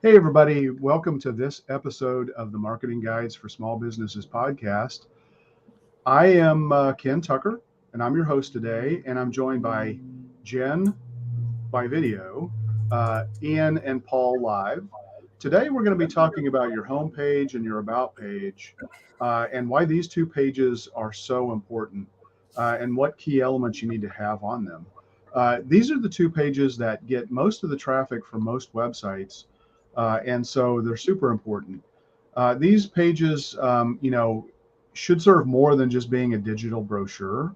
Hey, everybody. Welcome to this episode of the Marketing Guides for Small Businesses podcast. I am Ken Tucker, and I'm your host today, and I'm joined by Jen by video, Ian and Paul live. Today, we're going to be talking about your homepage and your About page and why these two pages are so important and what key elements you need to have on them. These are the two pages that get most of the traffic from most websites, and so they're super important. These pages, should serve more than just being a digital brochure.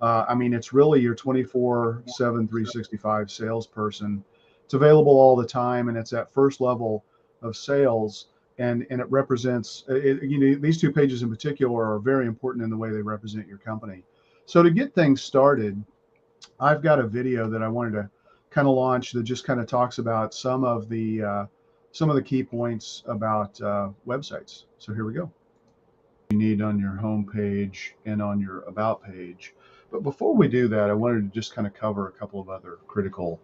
It's really your 24/7, 365 salesperson. It's available all the time, and it's that first level of sales. And it represents, these two pages in particular are very important in the way they represent your company. So to get things started, I've got a video that I wanted to kind of launch that just kind of talks about some of the key points about websites. So here we go. You need on your home page and on your About page. But before we do that, I wanted to just kind of cover a couple of other critical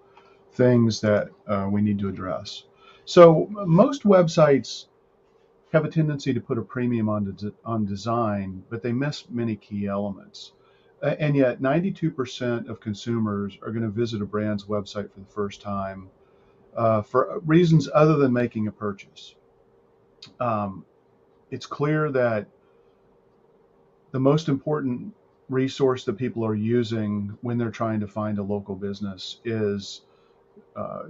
things that we need to address. So most websites have a tendency to put a premium on design, but they miss many key elements. And yet 92% of consumers are going to visit a brand's website for the first time for reasons other than making a purchase. Um, it's clear that the most important resource that people are using when they're trying to find a local business is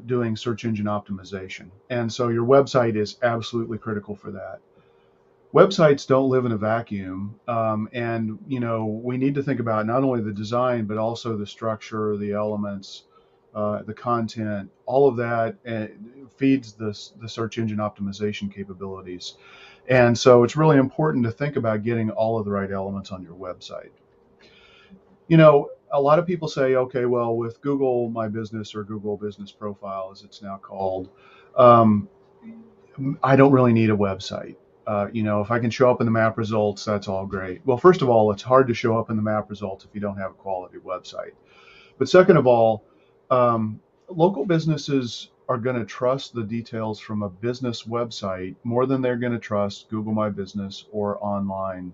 doing search engine optimization. And so your website is absolutely critical for that. Websites don't live in a vacuum. And, we need to think about not only the design, but also the structure, the elements, the content, all of that feeds the search engine optimization capabilities. And so it's really important to think about getting all of the right elements on your website. A lot of people say, okay, well, with Google My Business or Google Business Profile, as it's now called, um, I don't really need a website. If I can show up in the map results, that's all great. Well, first of all, it's hard to show up in the map results if you don't have a quality website. But second of all, local businesses are going to trust the details from a business website more than they're going to trust Google My Business or online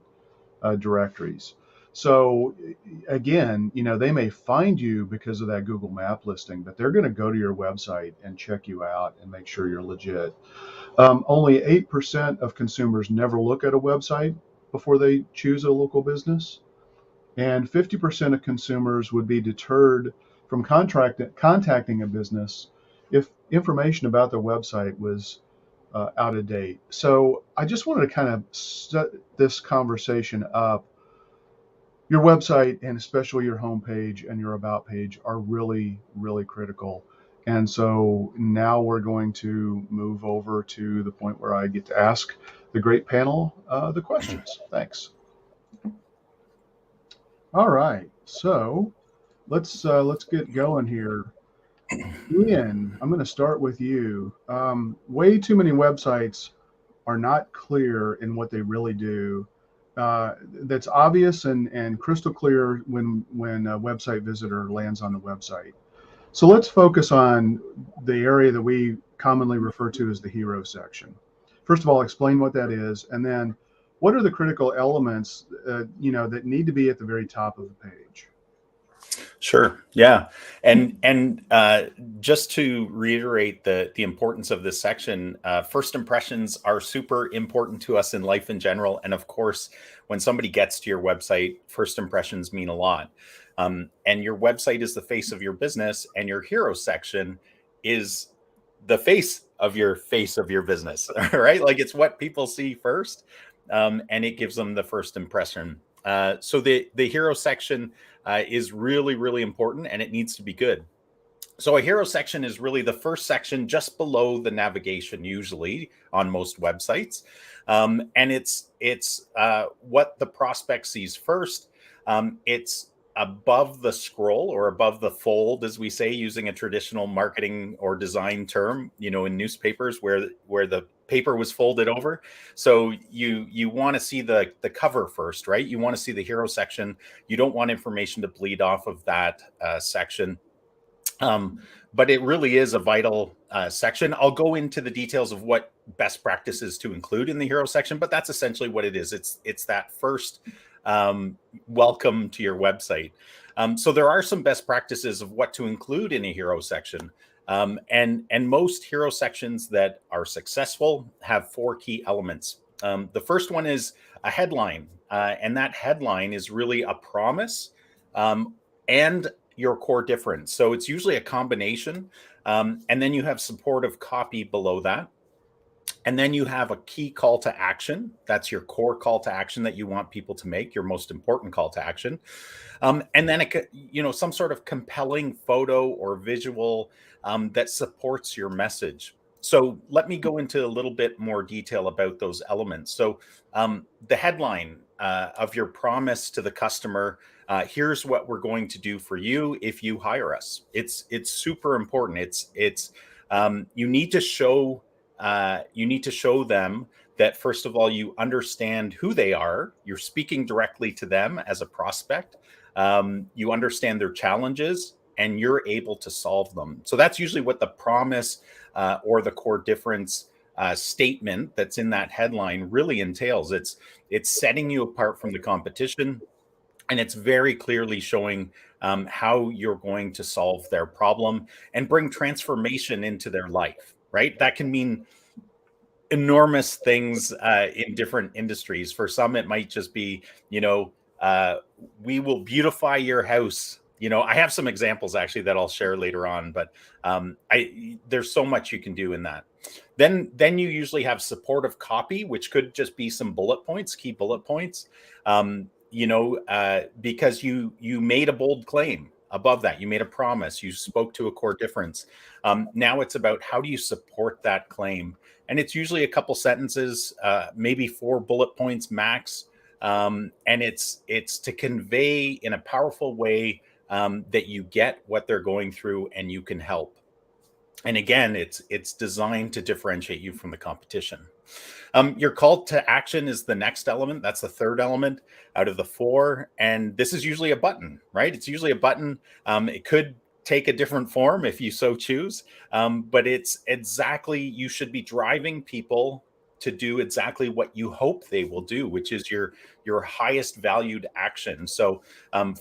directories. So again, they may find you because of that Google Map listing, but they're going to go to your website and check you out and make sure you're legit. Only 8% of consumers never look at a website before they choose a local business, and 50% of consumers would be deterred from contacting a business if information about their website was out of date. So I just wanted to kind of set this conversation up. Your website, and especially your homepage and your About page, are really, really critical. And so now we're going to move over to the point where I get to ask the great panel the questions. Thanks. All right, so let's get going here. Ian, I'm going to start with you. Way too many websites are not clear in what they really do. That's obvious and crystal clear when a website visitor lands on the website. So let's focus on the area that we commonly refer to as the hero section. First of all, explain what that is, and then what are the critical elements that need to be at the very top of the page. Sure. Yeah. And just to reiterate the importance of this section, first impressions are super important to us in life in general. And of course, when somebody gets to your website, first impressions mean a lot. And your website is the face of your business, and your hero section is the face of your business, right? Like it's what people see first, and it gives them the first impression. So the hero section is really, really important, and it needs to be good. So a hero section is really the first section just below the navigation, usually on most websites, and it's what the prospect sees first. It's above the scroll or above the fold, as we say, using a traditional marketing or design term, in newspapers where the paper was folded over. So you want to see the cover first, right? You want to see the hero section. You don't want information to bleed off of that section. but it really is a vital section. I'll go into the details of what best practices to include in the hero section, but that's essentially what it is. It's that first welcome to your website. So there are some best practices of what to include in a hero section. And most hero sections that are successful have 4 key elements. The first one is a headline, and that headline is really a promise and your core difference. So it's usually a combination. And then you have supportive copy below that. And then you have a key call to action. That's your core call to action that you want people to make, your most important call to action. And then some sort of compelling photo or visual that supports your message. So let me go into a little bit more detail about those elements. So the headline of your promise to the customer, here's what we're going to do for you if you hire us. It's super important. You need to show them that, first of all, you understand who they are. You're speaking directly to them as a prospect. You understand their challenges and you're able to solve them. So that's usually what the promise or the core difference statement that's in that headline really entails. It's setting you apart from the competition, and it's very clearly showing how you're going to solve their problem and bring transformation into their life, right? That can mean enormous things in different industries. For some, it might just be, we will beautify your house. I have some examples actually that I'll share later on, but there's so much you can do in that. Then you usually have supportive copy, which could just be some bullet points, key bullet points, because you made a bold claim. Above that, you made a promise, you spoke to a core difference. Now it's about how do you support that claim? And it's usually a couple sentences, maybe 4 bullet points max. And it's to convey in a powerful way that you get what they're going through and you can help. And again, it's designed to differentiate you from the competition. Your call to action is the next element. That's the third element out of the 4. And this is usually a button, right? It's usually a button. It could take a different form if you so choose. But it's exactly, you should be driving people to do exactly what you hope they will do, which is your highest valued action. So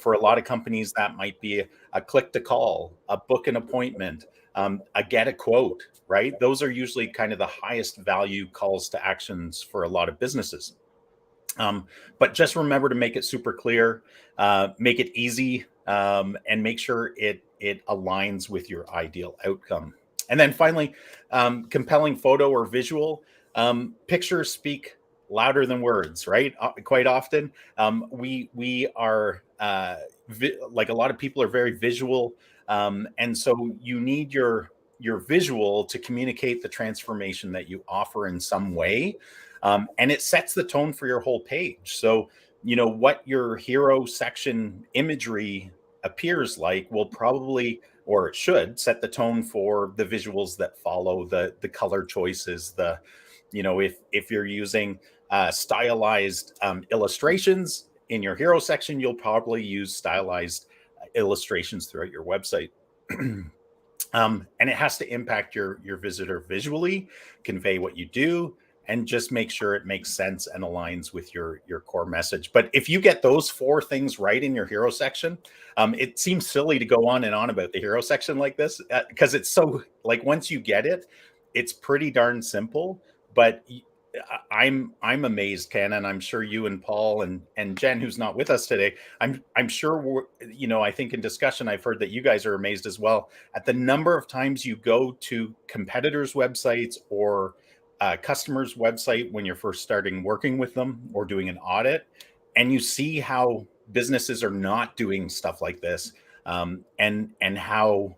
for a lot of companies, that might be a click to call, a book an appointment, a get a quote, right? Those are usually kind of the highest value calls to actions for a lot of businesses. But just remember to make it super clear, make it easy, and make sure it aligns with your ideal outcome. And then finally, compelling photo or visual. Pictures speak louder than words, right? Quite often, we are like a lot of people are very visual, and so you need your visual to communicate the transformation that you offer in some way, and it sets the tone for your whole page. So what your hero section imagery appears like will probably, or it should, set the tone for the visuals that follow, the color choices, if you're using stylized illustrations in your hero section, you'll probably use stylized illustrations throughout your website. And it has to impact your visitor visually, convey what you do, and just make sure it makes sense and aligns with your core message. But if you get those 4 things right in your hero section, it seems silly to go on and on about the hero section like this, because it's so, like, once you get it, it's pretty darn simple. But I'm amazed, Ken, and I'm sure you and Paul and Jen, who's not with us today, I'm sure I think in discussion I've heard that you guys are amazed as well at the number of times you go to competitors' websites or customer's website when you're first starting working with them or doing an audit, and you see how businesses are not doing stuff like this, and how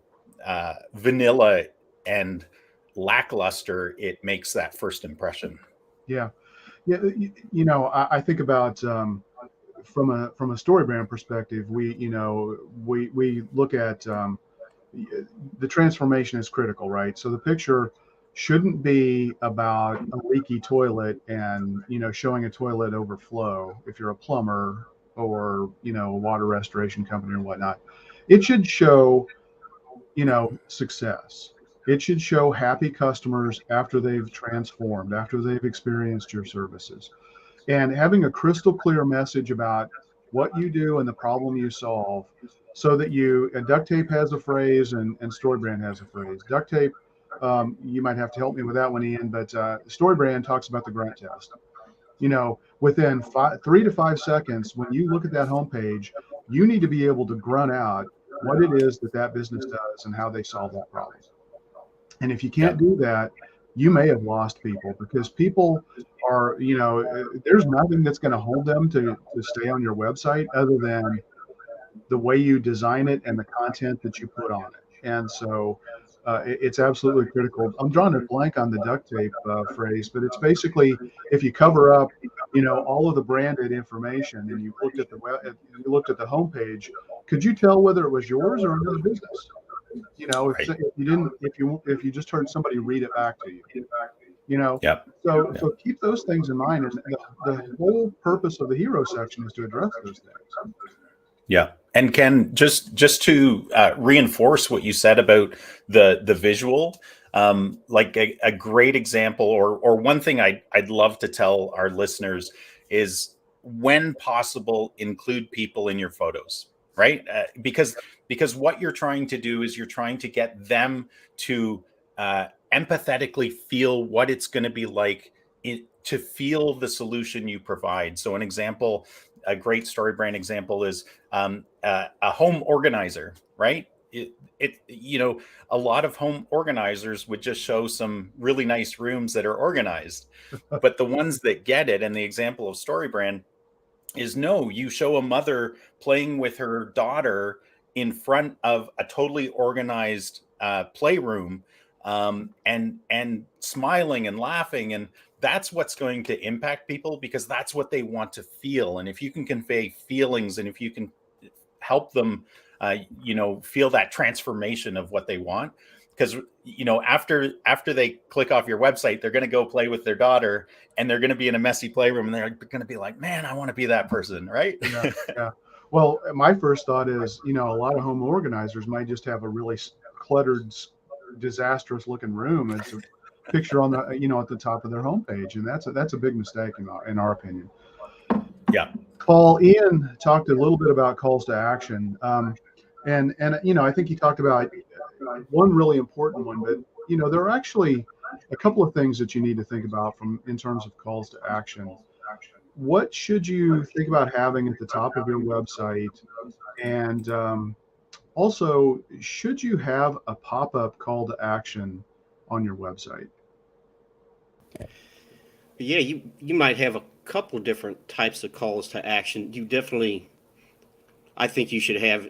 vanilla and lackluster it makes that first impression. Yeah. I think about from a StoryBrand perspective, we look at the transformation is critical, right? So the picture shouldn't be about a leaky toilet and showing a toilet overflow if you're a plumber or a water restoration company or whatnot. It should show success. It should show happy customers after they've transformed, after they've experienced your services. And having a crystal clear message about what you do and the problem you solve, so that and Duct Tape has a phrase, and StoryBrand has a phrase. Duct Tape, you might have to help me with that one, Ian, but StoryBrand talks about the grunt test. Within 3 to 5 seconds, when you look at that homepage, you need to be able to grunt out what it is that business does and how they solve that problem. And if you can't do that, you may have lost people, because people are, there's nothing that's going to hold them to stay on your website other than the way you design it and the content that you put on it. And so it's absolutely critical. I'm drawing a blank on the duct tape phrase, but it's basically, if you cover up, all of the branded information, and you looked at the homepage, could you tell whether it was yours or another business? If you just heard somebody read it back to you, So keep those things in mind. And the whole purpose of the hero section is to address those things. Yeah. And Ken, just to reinforce what you said about the visual, like a great example, or one thing I'd love to tell our listeners is, when possible, include people in your photos, right? Because what you're trying to do is you're trying to get them to empathetically feel what it's going to be like to feel the solution you provide. So an example, a great StoryBrand example is a home organizer, right? A lot of home organizers would just show some really nice rooms that are organized, but the ones that get it, and the example of StoryBrand is, no, you show a mother playing with her daughter in front of a totally organized playroom, and smiling and laughing. And that's what's going to impact people, because that's what they want to feel. And if you can convey feelings, and if you can help them, feel that transformation of what they want, because, after they click off your website, they're going to go play with their daughter, and they're going to be in a messy playroom, and they're going to be like, man, I want to be that person. Right. Yeah. Well, my first thought is, a lot of home organizers might just have a really cluttered, disastrous looking room as a picture on the, at the top of their homepage. And that's a big mistake in our opinion. Yeah. Ian talked a little bit about calls to action. And I think he talked about one really important one, but there are actually a couple of things that you need to think about in terms of calls to action. What should you think about having at the top of your website? And also, should you have a pop-up call to action on your website? Yeah, you might have a couple of different types of calls to action. I think you should have,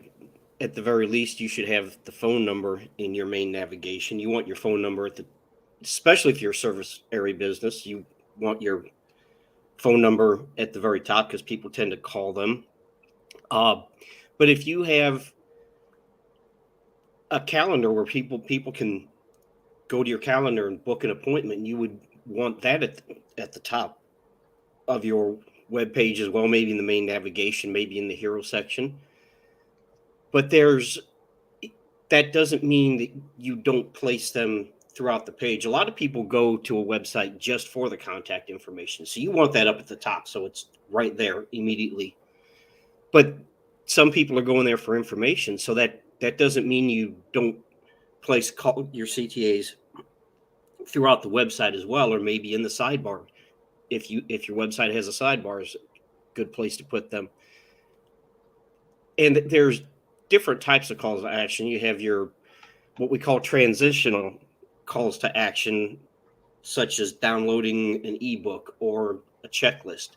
at the very least, you should have the phone number in your main navigation. You want your phone number especially if you're a service area business, you want your phone number at the very top, because people tend to call them. But if you have a calendar where people can go to your calendar and book an appointment, you would want that at the top of your web page as well, maybe in the main navigation, maybe in the hero section. But that doesn't mean that you don't place them throughout the page. A lot of people go to a website just for the contact information. So you want that up at the top, so it's right there immediately. But some people are going there for information. So that doesn't mean you don't place your CTAs throughout the website as well, or maybe in the sidebar. If your website has a sidebar, is a good place to put them. And there's different types of calls to action. You have your, what we call transitional calls to action, such as downloading an ebook or a checklist.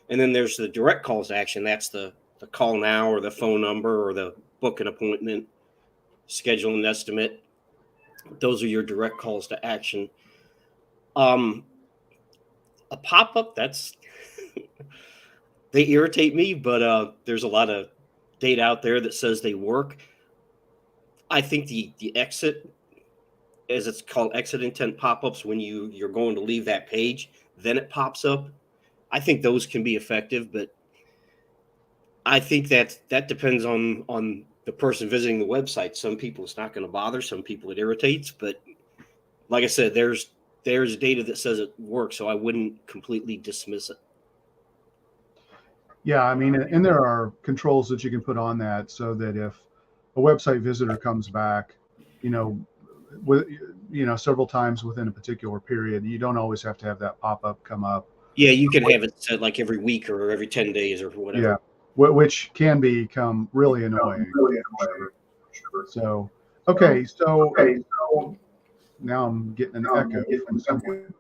And then there's the direct calls to action. That's the call now, or the phone number, or the book an appointment, schedule an estimate. Those are your direct calls to action. A pop-up, they irritate me, but there's a lot of data out there that says they work. I think the exit, as it's called, exit intent pop-ups, when you're going to leave that page, then it pops up. I think those can be effective, but I think that depends on the person visiting the website. Some people it's not going to bother, some people it irritates, but like I said, there's data that says it works, so I wouldn't completely dismiss it. Yeah, I mean, and there are controls that you can put on that so that if a website visitor comes back, you know, with several times within a particular period, you don't always have to have that pop-up come up. Yeah, you can have it set like every week or every 10 days or whatever. Yeah, which can become really annoying. So, okay, so now I'm getting an echo from someone.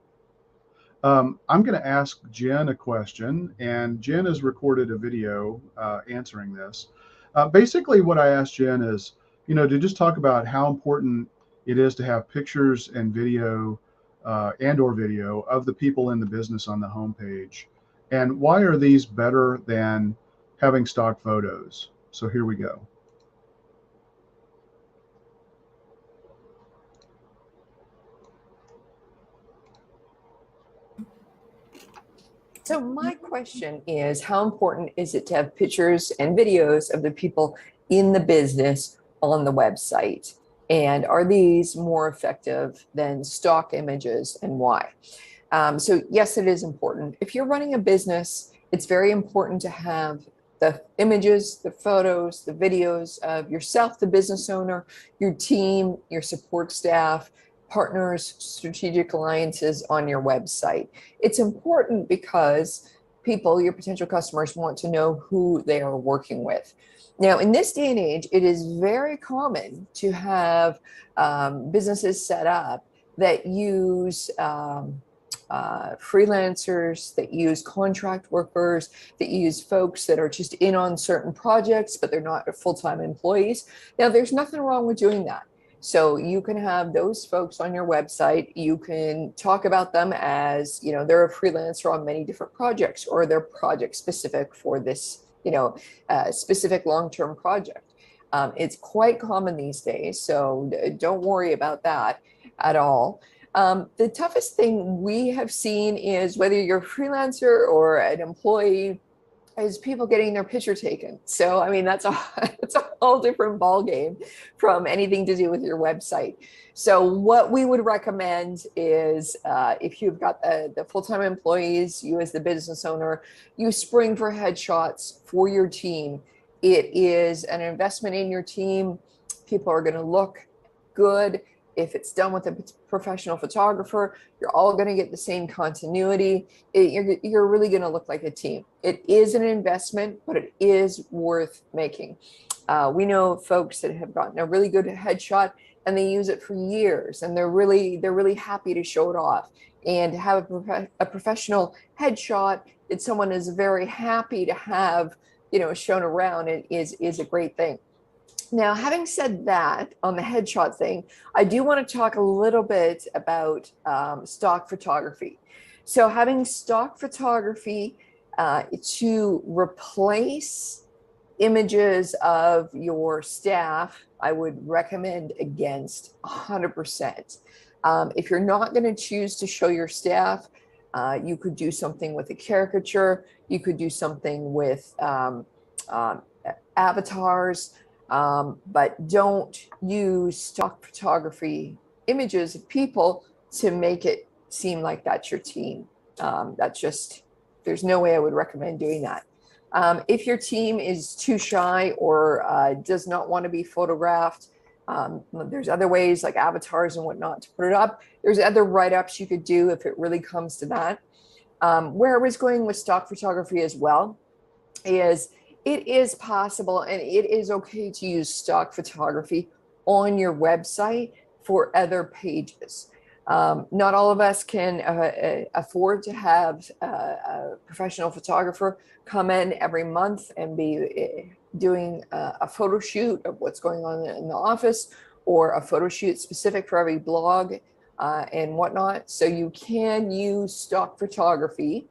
I'm going to ask Jen a question, and Jen has recorded a video answering this. Basically, what I asked Jen is, to just talk about how important it is to have pictures and video and/or video of the people in the business on the homepage, and why are these better than having stock photos? So here we go. So my question is, how important is it to have pictures and videos of the people in the business on the website? And are these more effective than stock images, and why? So yes, it is important. If you're running a business, it's very important to have the images, the photos, the videos of yourself, the business owner, your team, your support staff, partners, strategic alliances on your website. It's important because people, your potential customers, want to know who they are working with. Now, in this day and age, it is very common to have businesses set up that use freelancers, that use contract workers, that use folks that are just in on certain projects, but they're not full-time employees. Now, there's nothing wrong with doing that. So you can have those folks on your website. You can talk about them as, they're a freelancer on many different projects, or they're project specific for this, specific long-term project. It's quite common these days, so don't worry about that at all. The toughest thing we have seen is, whether you're a freelancer or an employee, is people getting their picture taken. So, I mean, that's a whole different ballgame from anything to do with your website. So what we would recommend is, if you've got the full-time employees, you as the business owner, you spring for headshots for your team. It is an investment in your team. People are going to look good. If it's done with a professional photographer, you're all going to get the same continuity. You're really going to look like a team. It is an investment, but it is worth making. We know folks that have gotten a really good headshot and they use it for years, and they're really happy to show it off. And to have a professional headshot that someone is very happy to have, shown around, it is a great thing. Now, having said that, on the headshot thing, I do want to talk a little bit about stock photography. So having stock photography to replace images of your staff, I would recommend against 100%. If you're not going to choose to show your staff, you could do something with a caricature. You could do something with avatars. But don't use stock photography images of people to make it seem like that's your team. There's no way I would recommend doing that. If your team is too shy or does not want to be photographed, there's other ways like avatars and whatnot to put it up. There's other write-ups you could do if it really comes to that. Where I was going with stock photography as well is, it is possible and it is okay to use stock photography on your website for other pages. Not all of us can afford to have a professional photographer come in every month and be doing a photo shoot of what's going on in the office, or a photo shoot specific for every blog and whatnot. So you can use stock photography.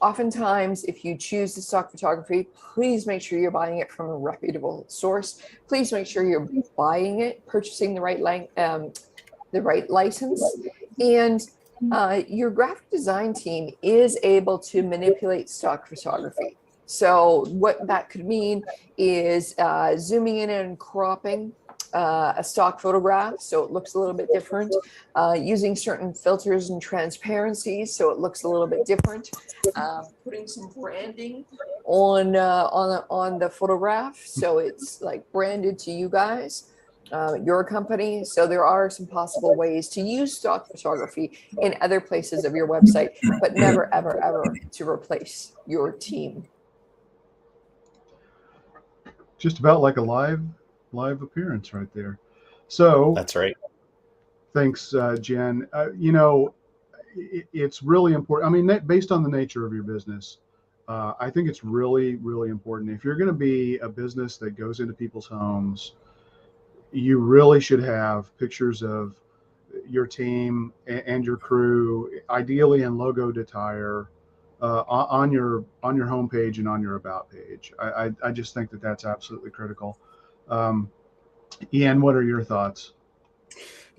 Oftentimes, if you choose the stock photography, please make sure you're buying it from a reputable source. Please make sure you're buying it, purchasing the right license, and your graphic design team is able to manipulate stock photography. So what that could mean is zooming in and cropping a stock photograph so it looks a little bit different, using certain filters and transparencies so it looks a little bit different, putting some branding on the photograph so it's like branded to you guys, your company. So there are some possible ways to use stock photography in other places of your website, but never, ever, ever to replace your team. Just about like a live appearance right there. So That's right. thanks, Jen. It's really important. I mean, based on the nature of your business, I think it's really, really important. If you're going to be a business that goes into people's homes, you really should have pictures of your team and your crew, ideally in logoed attire, on your homepage and on your about page. I just think that that's absolutely critical. Ian, what are your thoughts?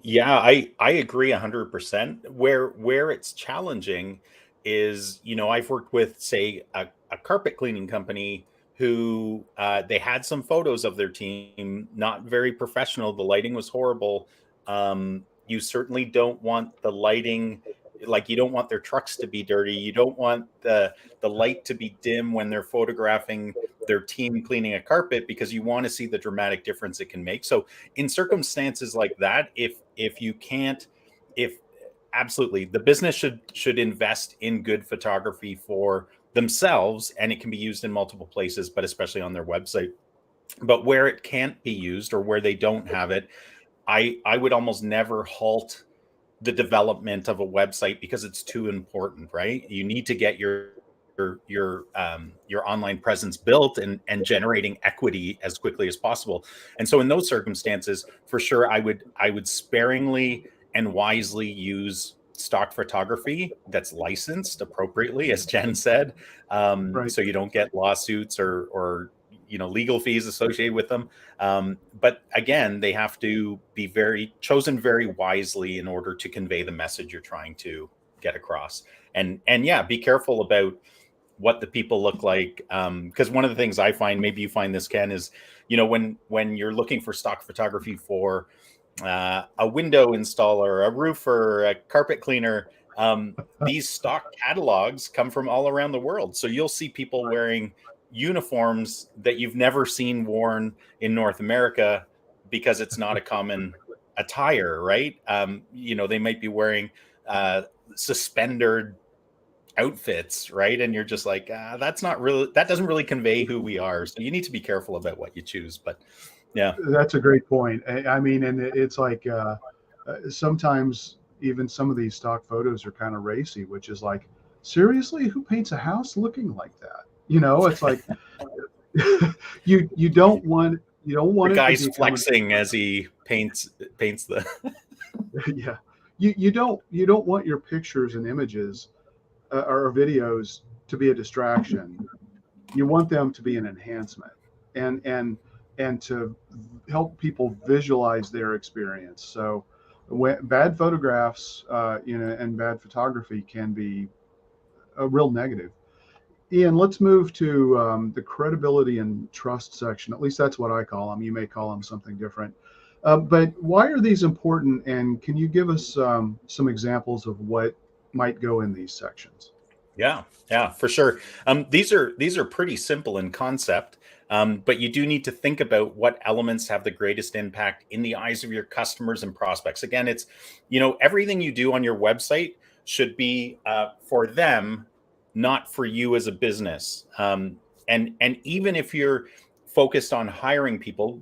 Yeah, I agree 100%. Where it's challenging is, I've worked with, say, a carpet cleaning company who they had some photos of their team, not very professional. The lighting was horrible. You certainly don't want the lighting, like you don't want their trucks to be dirty. You don't want the light to be dim when they're photographing their team cleaning a carpet, because you want to see the dramatic difference it can make. So in circumstances like that, if absolutely, the business should invest in good photography for themselves, and it can be used in multiple places, but especially on their website. But where it can't be used or where they don't have it, I would almost never halt the development of a website because it's too important, right? You need to get your online presence built and generating equity as quickly as possible. And so in those circumstances, for sure, I would sparingly and wisely use stock photography that's licensed appropriately, as Jen said, Right. so you don't get lawsuits or legal fees associated with them. But again, they have to be chosen very wisely in order to convey the message you're trying to get across. And yeah, be careful about what the people look like. Because one of the things I find, maybe you find this, Ken, is, when you're looking for stock photography for a window installer, a roofer, a carpet cleaner, these stock catalogs come from all around the world. So you'll see people wearing uniforms that you've never seen worn in North America because it's not a common attire, right? They might be wearing suspended outfits, right? And you're just like, that doesn't really convey who we are. So you need to be careful about what you choose. But yeah, That's a great point. I mean, and it's like sometimes even some of these stock photos are kind of racy, which is like, seriously, who paints a house looking like that? It's like you don't want the it guy's to be flexing as he paints the yeah. You don't want your pictures and images or videos to be a distraction. You want them to be an enhancement and to help people visualize their experience. So bad photographs, and bad photography can be a real negative. Ian, let's move to the credibility and trust section. At least that's what I call them. You may call them something different. But why are these important? And can you give us some examples of what might go in these sections? Yeah, for sure. These are pretty simple in concept, but you do need to think about what elements have the greatest impact in the eyes of your customers and prospects. Again, it's, everything you do on your website should be for them, not for you as a business. And even if you're focused on hiring people,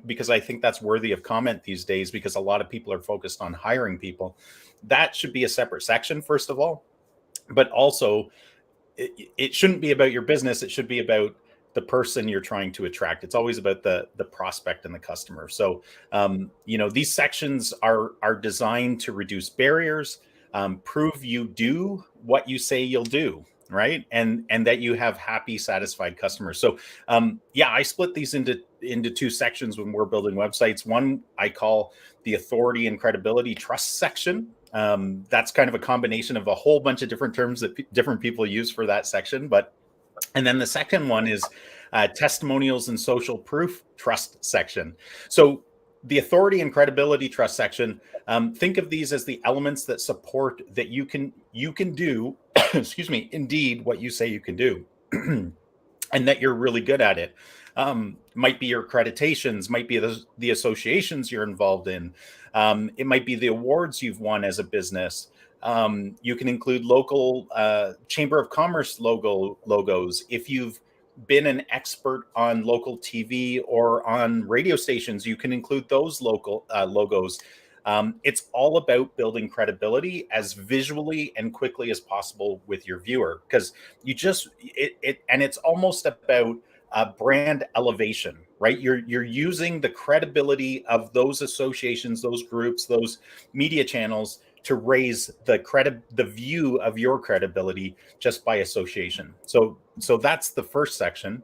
because I think that's worthy of comment these days, because a lot of people are focused on hiring people, that should be a separate section, first of all. But also, it shouldn't be about your business. It should be about the person you're trying to attract. It's always about the prospect and the customer. So, these sections are designed to reduce barriers, prove you do what you say you'll do, right? And that you have happy, satisfied customers. So, I split these into two sections when we're building websites. One I call the authority and credibility trust section. That's kind of a combination of a whole bunch of different terms that different people use for that section. But And then the second one is testimonials and social proof trust section. So the authority and credibility trust section, think of these as the elements that support that you can do, excuse me, indeed what you say you can do, and that you're really good at it. Might be your accreditations, might be the associations you're involved in. It might be the awards you've won as a business. You can include local Chamber of Commerce logos. If you've been an expert on local TV or on radio stations, you can include those local logos. It's all about building credibility as visually and quickly as possible with your viewer, because and it's almost about brand elevation, right? You're using the credibility of those associations, those groups, those media channels to raise the view of your credibility just by association. So that's the first section.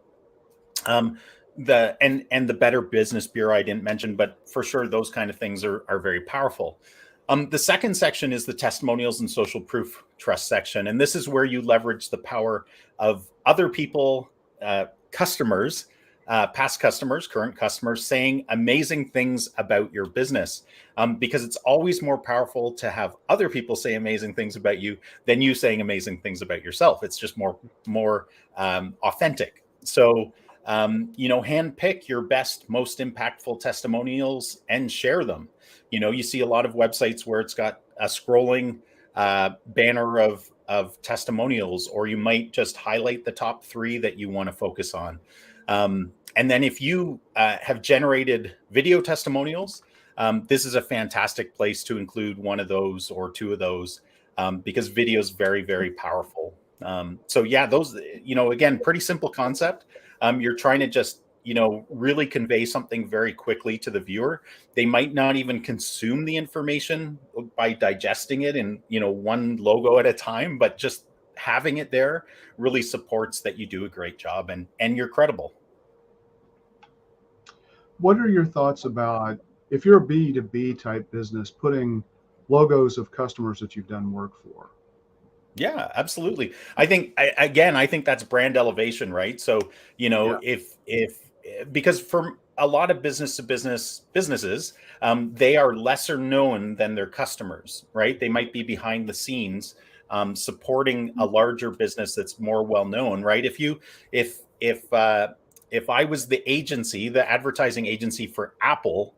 The Better Business Bureau I didn't mention, but for sure those kind of things are very powerful. The second section is the testimonials and social proof trust section, and this is where you leverage the power of other people, customers, past customers, current customers, saying amazing things about your business, because it's always more powerful to have other people say amazing things about you than you saying amazing things about yourself. It's just more authentic. So handpick your best, most impactful testimonials and share them. You see a lot of websites where it's got a scrolling banner of testimonials, or you might just highlight the top 3 that you want to focus on. And then if you have generated video testimonials, this is a fantastic place to include one of those or 2 of those, because video is very, very powerful. So yeah, those, again, pretty simple concept. You're trying to just, really convey something very quickly to the viewer. They might not even consume the information by digesting it in, one logo at a time, but just having it there really supports that you do a great job and you're credible. What are your thoughts about, if you're a B2B type business, putting logos of customers that you've done work for? Yeah, absolutely. I think that's brand elevation, right? So, because for a lot of businesses, they are lesser known than their customers, right? They might be behind the scenes, supporting a larger business that's more well known, right? If I was the advertising agency for Apple,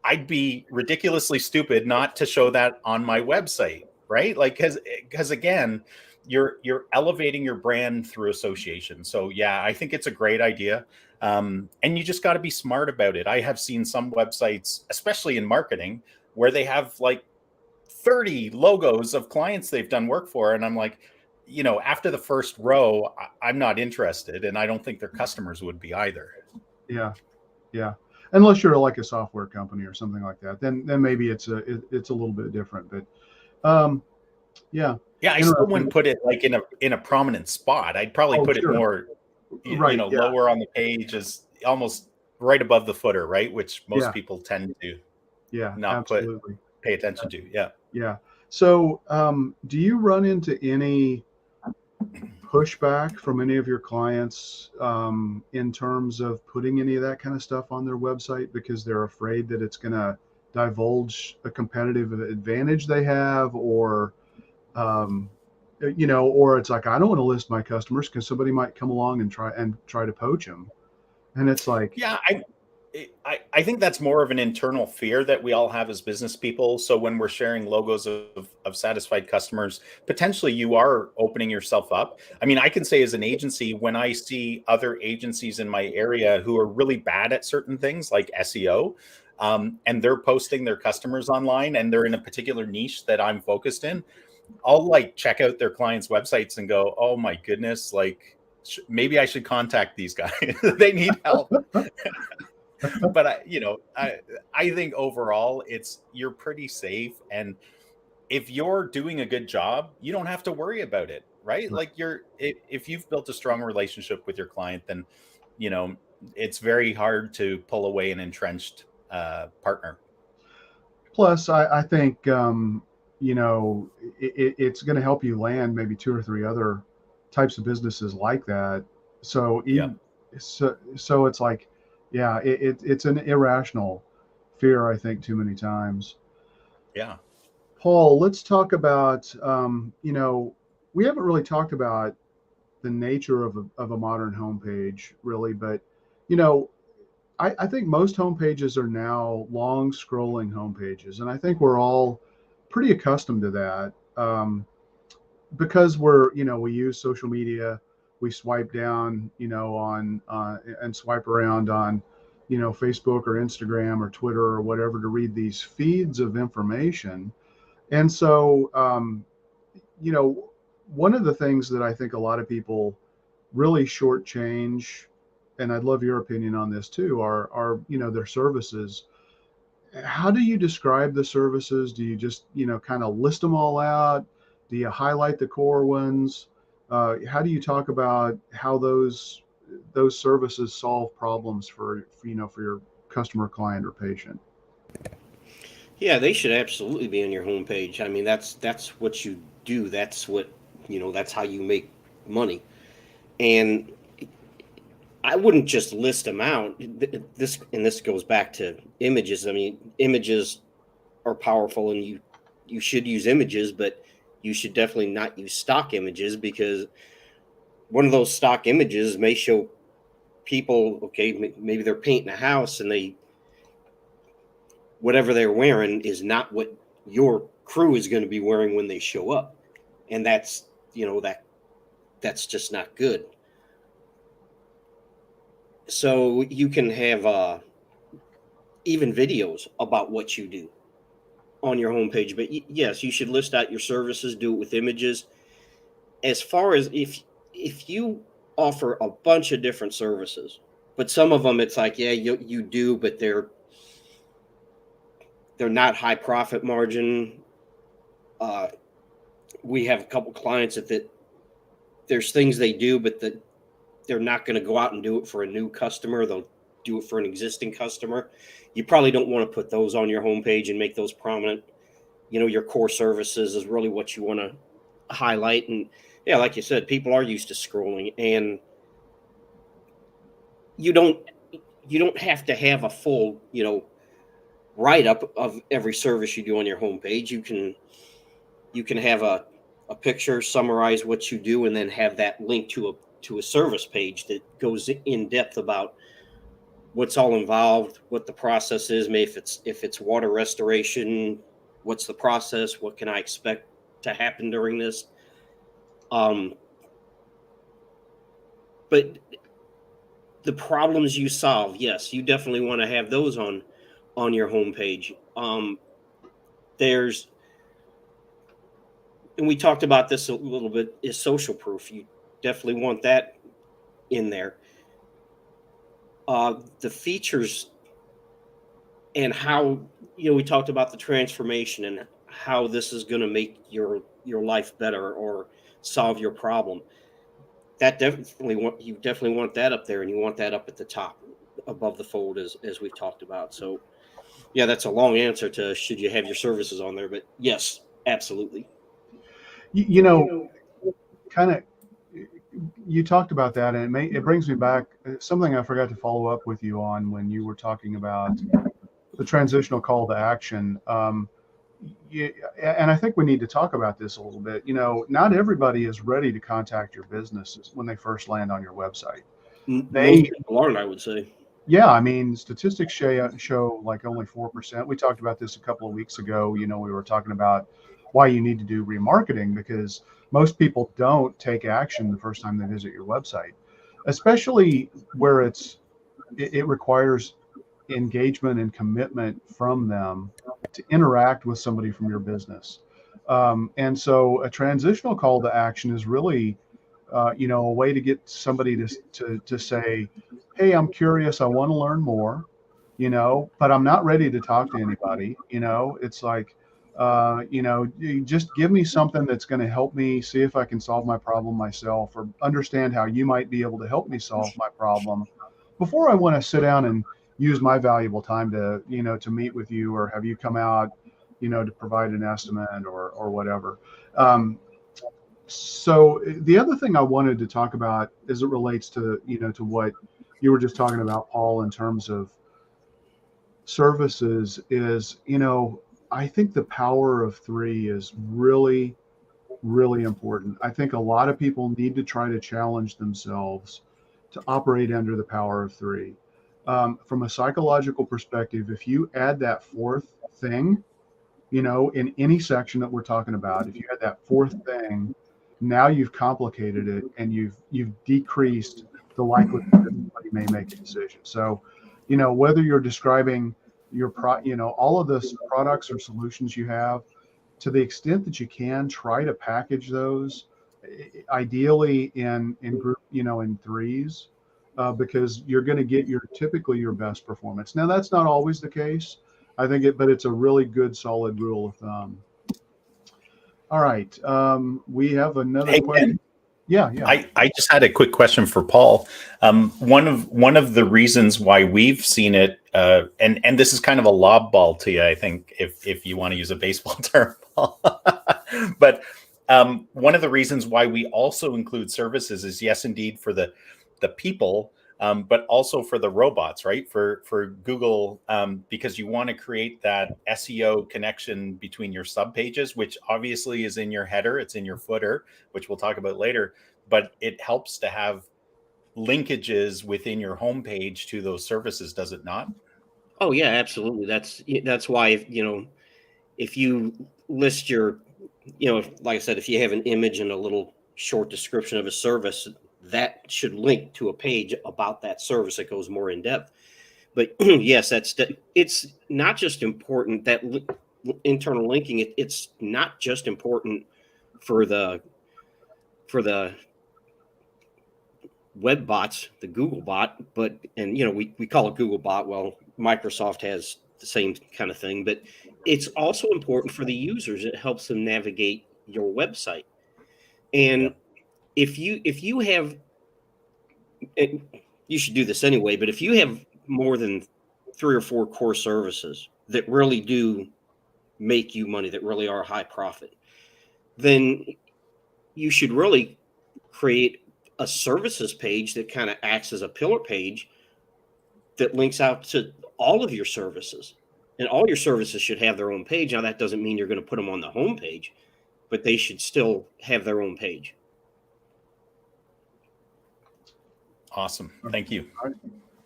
I'd be ridiculously stupid not to show that on my website, right? Like, because again, you're elevating your brand through association. So yeah, I think it's a great idea. And you just got to be smart about it. I have seen some websites, especially in marketing, where they have like 30 logos of clients they've done work for. And I'm like, after the first row, I'm not interested. And I don't think their customers would be either. Yeah. Yeah. Unless you're like a software company or something like that, then maybe it's a little bit different, but yeah. Yeah, I still wouldn't put it like in a prominent spot. I'd probably put it more, lower on the page, as almost right above the footer, right? Which most people tend to not pay attention to. Yeah. Yeah. So do you run into any pushback from any of your clients in terms of putting any of that kind of stuff on their website because they're afraid that it's going to divulge a competitive advantage they have, or or it's like, I don't want to list my customers because somebody might come along and try to poach them, and it's like, yeah, I think that's more of an internal fear that we all have as business people. So when we're sharing logos of satisfied customers, potentially you are opening yourself up. I mean, I can say as an agency, when I see other agencies in my area who are really bad at certain things like SEO, and they're posting their customers online and they're in a particular niche that I'm focused in, I'll like check out their clients' websites and go, oh my goodness, like maybe I should contact these guys. They need help. But I think overall you're pretty safe, and if you're doing a good job, you don't have to worry about it, right? Like if you've built a strong relationship with your client, then it's very hard to pull away an entrenched partner. Plus, I think it's going to help you land maybe 2 or 3 other types of businesses like that So Yeah. even so it's like, yeah, it's an irrational fear, I think, too many times. Yeah. Paul, let's talk about, we haven't really talked about the nature of a modern homepage, really, but, you know, I think most homepages are now long scrolling homepages, and I think we're all pretty accustomed to that. Because we use social media, we swipe down, on and swipe around on, Facebook or Instagram or Twitter or whatever to read these feeds of information. And so, you know, one of the things that I think a lot of people really shortchange, and I'd love your opinion on this too, are their services. How do you describe the services? Do you just, kind of list them all out? Do you highlight the core ones? How do you talk about how those services solve problems for your customer, client, or patient? Yeah, they should absolutely be on your homepage. I mean, that's what you do. That's what, that's how you make money. And I wouldn't just list them out. This goes back to images. I mean, images are powerful, and you should use images, but you should definitely not use stock images, because one of those stock images may show people, okay, maybe they're painting a house, and whatever they're wearing is not what your crew is going to be wearing when they show up, and that's that's just not good. So you can have even videos about what you do on your homepage, but yes, you should list out your services. Do it with images. As far as if you offer a bunch of different services, but some of them it's like, yeah, you do, but they're not high profit margin. Uh, we have a couple clients that there's things they do, but that they're not going to go out and do it for a new customer. They'll do it for an existing customer. You probably don't want to put those on your homepage and make those prominent. Your core services is really what you want to highlight. And yeah, like you said, people are used to scrolling, and you don't have to have a full, write up of every service you do on your homepage. You can have a picture, summarize what you do, and then have that link to a service page that goes in depth about what's all involved, what the process is. Maybe if it's water restoration, what's the process? What can I expect to happen during this? But the problems you solve, yes, you definitely want to have those on your homepage. There's, and we talked about this a little bit, is social proof. You definitely want that in there. The features and how, we talked about the transformation and how this is going to make your life better or solve your problem. That you definitely want that up there, and you want that up at the top above the fold, as we've talked about. So yeah, that's a long answer to should you have your services on there, but yes, absolutely. Kind of, you talked about that, and it brings me back something I forgot to follow up with you on when you were talking about the transitional call to action. And I think we need to talk about this a little bit. Not everybody is ready to contact your businesses when they first land on your website. Most people aren't, I would say. Yeah, I mean, statistics show like only 4%. We talked about this a couple of weeks ago. We were talking about why you need to do remarketing, because most people don't take action the first time they visit your website, especially where it requires engagement and commitment from them to interact with somebody from your business. And so a transitional call to action is really, a way to get somebody to say, hey, I'm curious, I want to learn more, but I'm not ready to talk to anybody. It's like, you just give me something that's going to help me see if I can solve my problem myself, or understand how you might be able to help me solve my problem, before I want to sit down and use my valuable time to meet with you, or have you come out, to provide an estimate or whatever. So the other thing I wanted to talk about as it relates to, to what you were just talking about, Paul, in terms of services is, I think the power of three is really, really important. I think a lot of people need to try to challenge themselves to operate under the power of three. From a psychological perspective, if you add that fourth thing, in any section that we're talking about, if you add that fourth thing, now you've complicated it and you've decreased the likelihood that somebody may make a decision. So, whether you're describing all of the products or solutions you have, to the extent that you can, try to package those, ideally in group, in threes, because you're going to get typically your best performance. Now, that's not always the case. But it's a really good, solid rule of thumb. All right. We have another question. Ben, Yeah. I just had a quick question for Paul. One of the reasons why we've seen it, and this is kind of a lob ball to you, I think, if you want to use a baseball term, Paul. But one of the reasons why we also include services is, yes, indeed, for the people, but also for the robots, right? For Google, because you want to create that SEO connection between your sub pages, which obviously is in your header, it's in your footer, which we'll talk about later, but it helps to have linkages within your homepage to those services, does it not? Oh yeah, absolutely. That's why, if you list your, like I said, if you have an image and a little short description of a service, that should link to a page about that service that goes more in depth. But yes, it's not just important that internal linking. It's not just important for the web bots, the Google bot, but we call it Google bot. Well, Microsoft has the same kind of thing, but it's also important for the users. It helps them navigate your website. And if you have, you should do this anyway, but if you have more than 3 or 4 core services that really do make you money, that really are high profit, then you should really create a services page that kind of acts as a pillar page that links out to all of your services. And all your services should have their own page. Now, that doesn't mean you're going to put them on the home page, but they should still have their own page. Awesome. Thank you.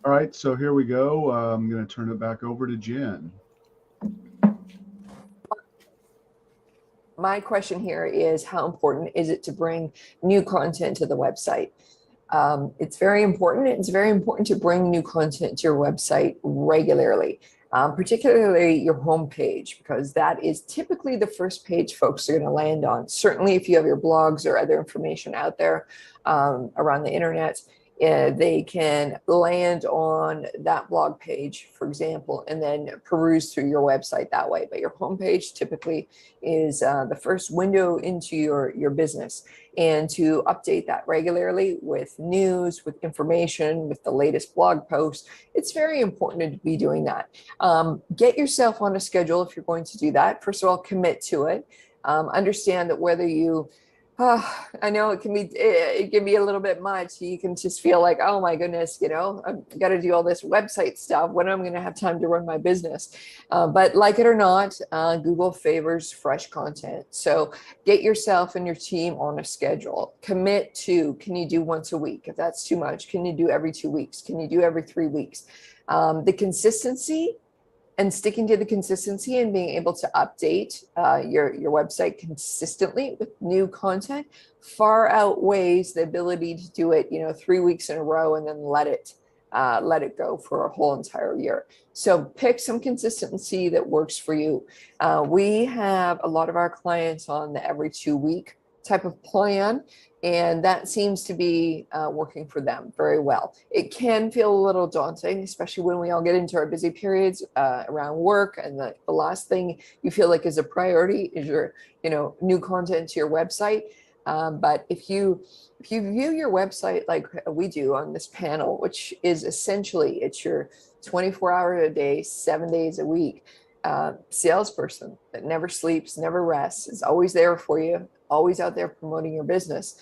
All right. So here we go. I'm going to turn it back over to Jen. My question here is, how important is it to bring new content to the website? It's very important. It's very important to bring new content to your website regularly, particularly your homepage, because that is typically the first page folks are going to land on. Certainly, if you have your blogs or other information out there around the internet, they can land on that blog page, for example, and then peruse through your website that way. But your homepage typically is the first window into your business. And to update that regularly with news, with information, with the latest blog posts, it's very important to be doing that. Get yourself on a schedule if you're going to do that. First of all, commit to it. Understand that whether you I know it can be a little bit much. You can just feel like, oh my goodness, I've got to do all this website stuff. When am I going to have time to run my business? But like it or not, Google favors fresh content. So get yourself and your team on a schedule. Commit to, can you do once a week? If that's too much, can you do every 2 weeks? Can you do every 3 weeks? The consistency and sticking to the consistency and being able to update your website consistently with new content far outweighs the ability to do it, 3 weeks in a row and then let it go for a whole entire year. So pick some consistency that works for you. We have a lot of our clients on the every 2 week type of plan, and that seems to be working for them very well. It can feel a little daunting, especially when we all get into our busy periods around work, and the last thing you feel like is a priority is your new content to your website. But if you view your website like we do on this panel, which is essentially, it's your 24 hours a day, 7 days a week salesperson that never sleeps, never rests, is always there for you, always out there promoting your business.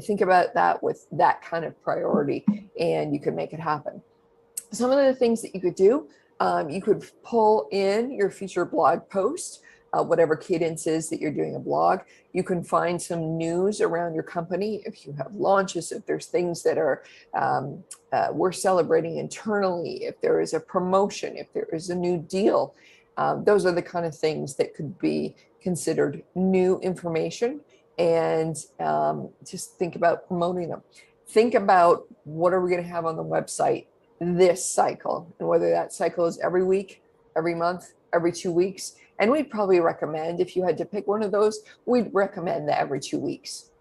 Think about that with that kind of priority, and you could make it happen. Some of the things that you could do, you could pull in your featured blog post, whatever cadence is that you're doing a blog. You can find some news around your company. If you have launches, if there's things that are worth celebrating internally, if there is a promotion, if there is a new deal, those are the kind of things that could be considered new information. And just think about promoting them. Think about what are we going to have on the website this cycle, and whether that cycle is every week, every month, every 2 weeks. And we'd probably recommend, if you had to pick one of those, we'd recommend that every 2 weeks.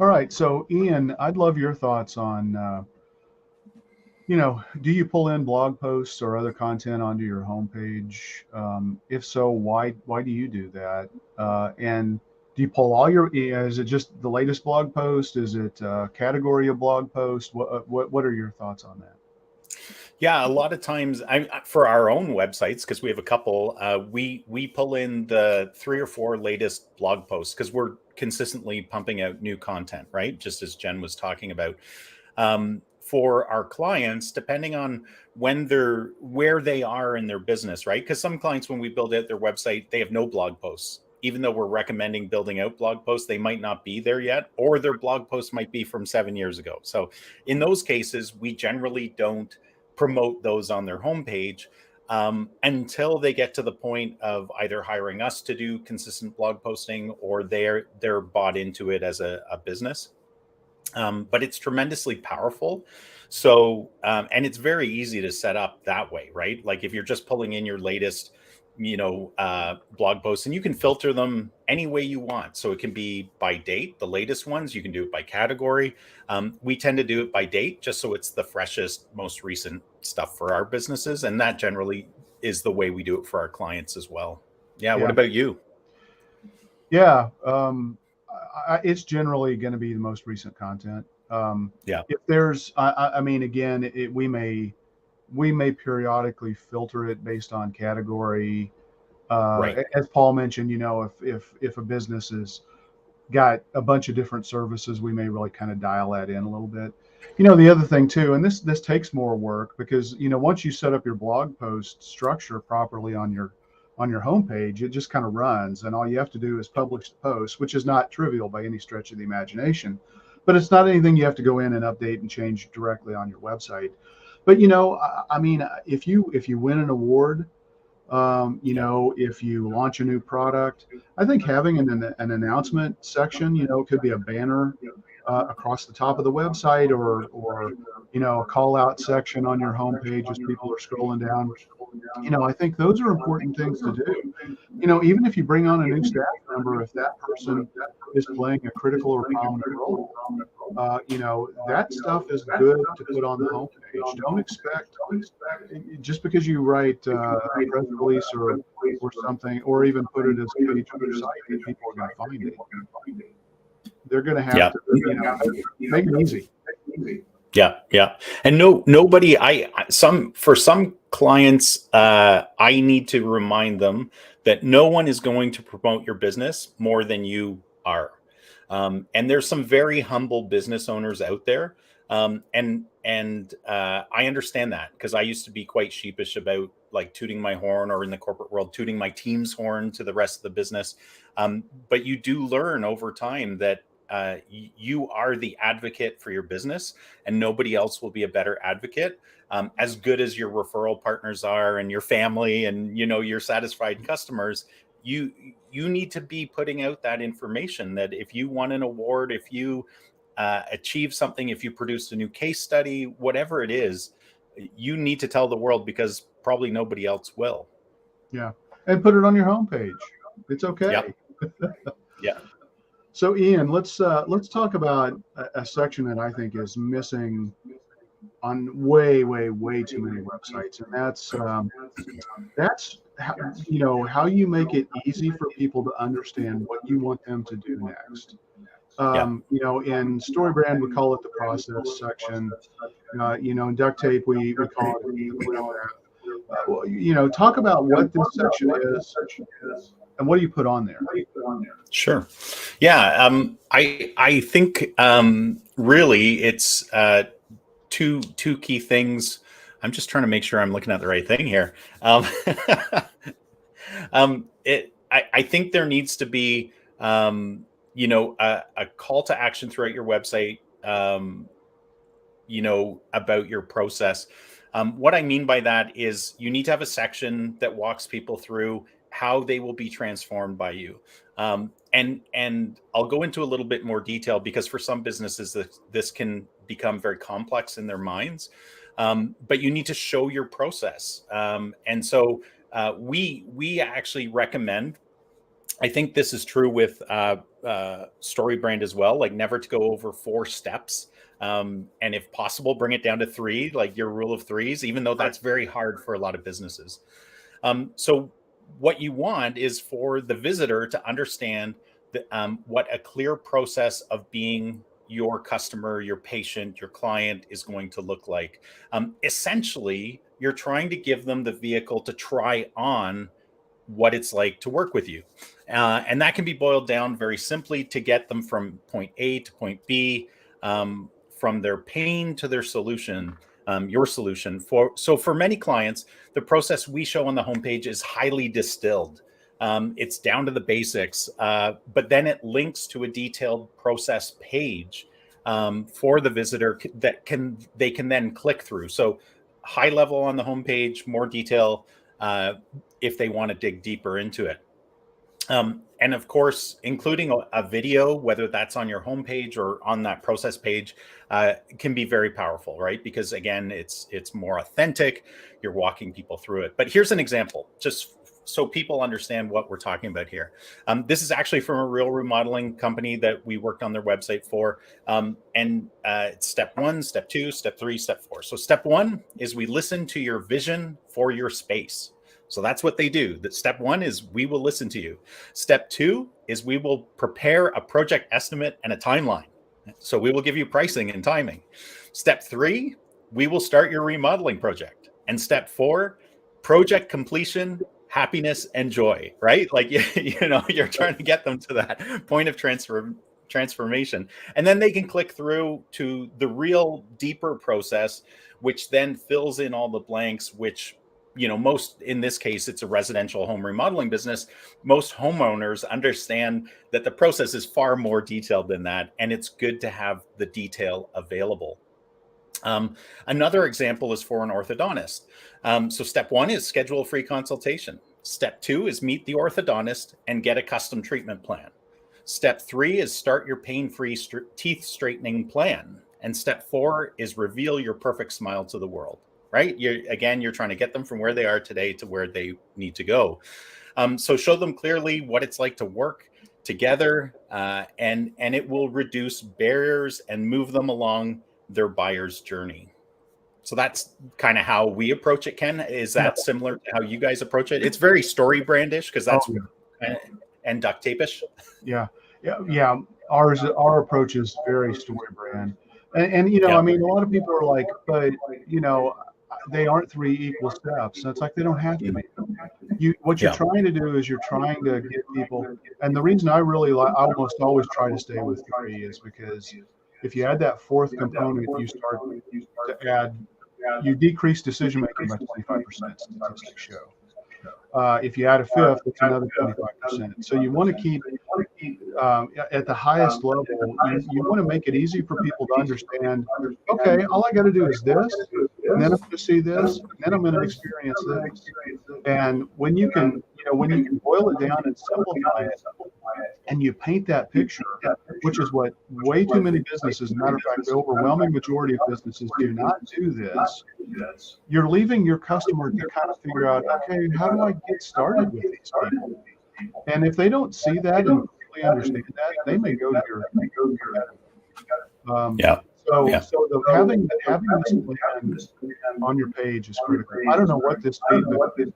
All right. So, Ian, I'd love your thoughts on, do you pull in blog posts or other content onto your homepage? If so, why do you do that? And do you pull all is it just the latest blog post? Is it a category of blog post? What are your thoughts on that? Yeah, a lot of times for our own websites, because we have a couple, we pull in the 3 or 4 latest blog posts because we're consistently pumping out new content, right? Just as Jen was talking about. For our clients, depending on where they are in their business, right? Because some clients, when we build out their website, they have no blog posts. Even though we're recommending building out blog posts, they might not be there yet, or their blog posts might be from 7 years ago. So in those cases, we generally don't promote those on their homepage until they get to the point of either hiring us to do consistent blog posting, or they're bought into it as a business. But it's tremendously powerful. So, and it's very easy to set up that way, right? Like if you're just pulling in your latest, blog posts, and you can filter them any way you want. So it can be by date, the latest ones. You can do it by category. We tend to do it by date, just so it's the freshest, most recent stuff for our businesses. And that generally is the way we do it for our clients as well. Yeah. What about you? Yeah. It's generally going to be the most recent content. If there's, again, we may periodically filter it based on category. Right. As Paul mentioned, if a business has got a bunch of different services, we may really kind of dial that in a little bit. The other thing too, and this takes more work because, once you set up your blog post structure properly on your homepage, it just kind of runs, and all you have to do is publish the post, which is not trivial by any stretch of the imagination, but it's not anything you have to go in and update and change directly on your website. But, if you win an award, if you launch a new product, I think having an announcement section, could be a banner across the top of the website, or a call out section on your homepage as people are scrolling down. I think those are important things to do. Even if you bring on a new staff member, if that person is playing a critical or prominent role, that stuff is good to put on the homepage. Don't expect, just because you write a press release or something, or even put it as a page on your site, that people are going to find it. They're going to have to, make it easy. Yeah. And nobody, for some clients, I need to remind them that no one is going to promote your business more than you are. And there's some very humble business owners out there. And I understand that, because I used to be quite sheepish about like tooting my horn, or in the corporate world, tooting my team's horn to the rest of the business. But you do learn over time that you are the advocate for your business, and nobody else will be a better advocate. As good as your referral partners are, and your family, and your satisfied customers, you need to be putting out that information, that if you won an award, if you achieve something, if you produced a new case study, whatever it is, you need to tell the world, because probably nobody else will. Yeah. And put it on your homepage. It's okay. Yeah. So Ian, let's talk about a section that I think is missing on way too many websites, and that's how you make it easy for people to understand what you want them to do next. In StoryBrand, we call it the process section. In Duct Tape, we call it the clear path. Talk about what this section is, and what do you put on there? Sure. Yeah. I think really it's two key things. I'm just trying to make sure I'm looking at the right thing here. I think there needs to be a call to action throughout your website. About your process. What I mean by that is you need to have a section that walks people through how they will be transformed by you. And I'll go into a little bit more detail because for some businesses, this can become very complex in their minds. But you need to show your process. And so we actually recommend, I think this is true with StoryBrand as well, like never to go over 4 steps. And if possible, bring it down to 3, like your rule of 3s, even though that's very hard for a lot of businesses. So what you want is for the visitor to understand what a clear process of being your customer, your patient, your client is going to look like. Essentially, you're trying to give them the vehicle to try on what it's like to work with you. And that can be boiled down very simply to get them from point A to point B, from their pain to their solution, your solution. So for many clients, the process we show on the homepage is highly distilled. It's down to the basics, but then it links to a detailed process page for the visitor that they can then click through. So high level on the homepage, more detail if they want to dig deeper into it. And of course, including a video, whether that's on your homepage or on that process page, can be very powerful, right? Because again, it's more authentic. You're walking people through it. But here's an example, just so people understand what we're talking about here. This is actually from a real remodeling company that we worked on their website for. And it's step 1, step 2, step 3, step 4. So step 1 is we listen to your vision for your space. So that's what they do. That step 1 is we will listen to you. Step 2 is we will prepare a project estimate and a timeline. So we will give you pricing and timing. Step 3, we will start your remodeling project. And step 4, project completion, happiness and joy, right? Like, you're trying to get them to that point of transformation. And then they can click through to the real deeper process, which then fills in all the blanks, which most, in this case, it's a residential home remodeling business. Most homeowners understand that the process is far more detailed than that, and it's good to have the detail available. Another example is for an orthodontist. So step 1 is schedule a free consultation. Step 2 is meet the orthodontist and get a custom treatment plan. Step 3 is start your pain-free teeth straightening plan. And step 4 is reveal your perfect smile to the world. Right? You're trying to get them from where they are today to where they need to go. So show them clearly what it's like to work together, and it will reduce barriers and move them along their buyer's journey. So that's kind of how we approach it, Ken. Is that similar to how you guys approach it? It's very StoryBrandish because that's and duct tape-ish. Yeah. Our approach is very StoryBrand. And I mean, a lot of people are like, but they aren't 3 equal steps. And it's like they don't have to be. What you're trying to do is you're trying to get people. And the reason I really I almost always try to stay with 3 is because if you add that 4th component, you start to add, you decrease decision making by 25%. Statistics show. If you add a 5th, it's another 25%. So you want to keep at the highest level. You want to make it easy for people to understand. Okay, all I got to do is this, and then I'm going to see this, and then I'm going to experience this. And when you can, boil it down and simplify it, and you paint that picture, which is what way too many businesses, as a matter of fact, the overwhelming majority of businesses do not do this. You're leaving your customer to kind of figure out, okay, how do I get started with these people? And if they don't see that and really understand that, they may go to your So having this plan on your page is critical. I don't know what this feedback is.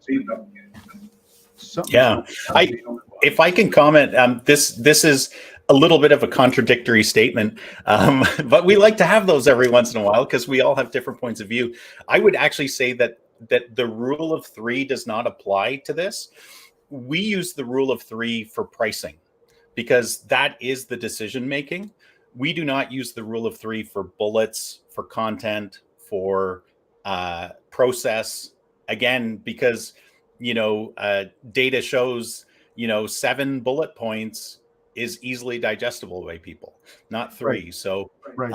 If I can comment, this is a little bit of a contradictory statement, but we like to have those every once in a while because we all have different points of view. I would actually say that the rule of 3 does not apply to this. we use the rule of 3 for pricing because that is the decision making. We do not use the rule of 3 for bullets, for content, for process. Again, because data shows 7 bullet points is easily digestible by people, not 3. Right. So Right.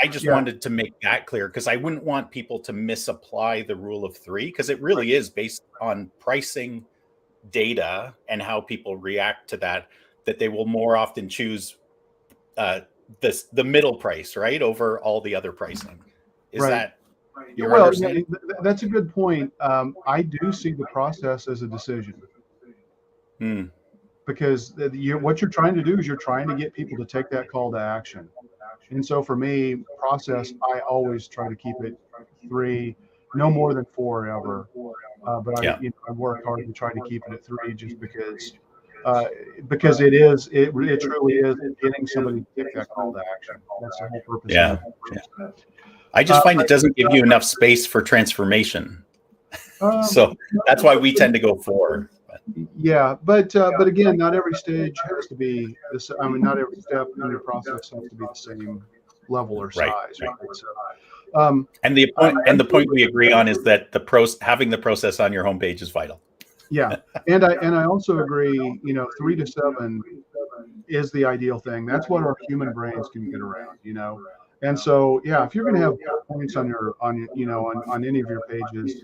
I just wanted to make that clear because I wouldn't want people to misapply the rule of 3 because it really is based on pricing data and how people react to that they will more often choose the middle price, right, over all the other pricing. Is Right. that your Well, understanding? that's a good point. I do see the process as a decision. Because what you're trying to do is you're trying to get people to take that call to action. And so for me, process, I always try to keep it 3, no more than 4 ever. But I work hard to try to keep it at 3 just because it truly is getting somebody to take that call to action. That's the whole purpose. Yeah. I just find it doesn't give you enough space for transformation. So that's why we tend to go 4. Yeah, but again, not every stage has to be this. I mean, not every step in your process has to be the same level or size. Right. So, and the point we agree on is that having the process on your homepage is vital. Yeah, and I also agree. 3 to 7 is the ideal thing. That's what our human brains can get around. And so if you're going to have points on any of your pages,